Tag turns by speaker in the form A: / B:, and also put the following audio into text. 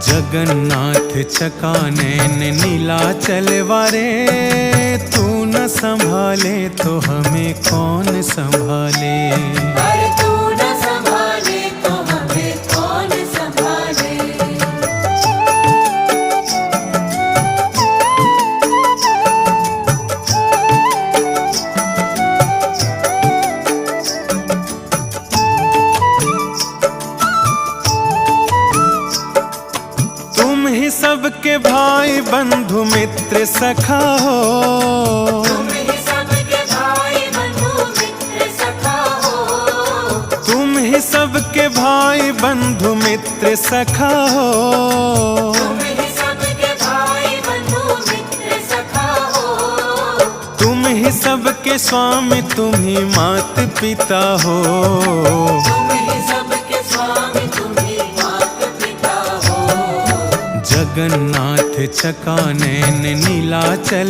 A: जगन्नाथ चकानैन नीलाचल वारे, तू न संभाले तो हमें कौन संभाले।
B: अरे तू न संभाले तो हमें कौन संभाले।
A: तुम ही सबके भाई बंधु मित्र सखा हो,
B: तुम ही सबके भाई बंधु मित्र सखा हो।
A: तुम ही सबके भाई बंधु मित्र सखा हो।
B: तुम ही सबके भाई बंधु मित्र सखा हो।
A: तुम ही सबके स्वामी, तुम ही मात पिता हो।
B: तुम ही सबके स्वामी, तुम ही मात पिता हो।
A: जगन्नाथ चकानैन नीलाचल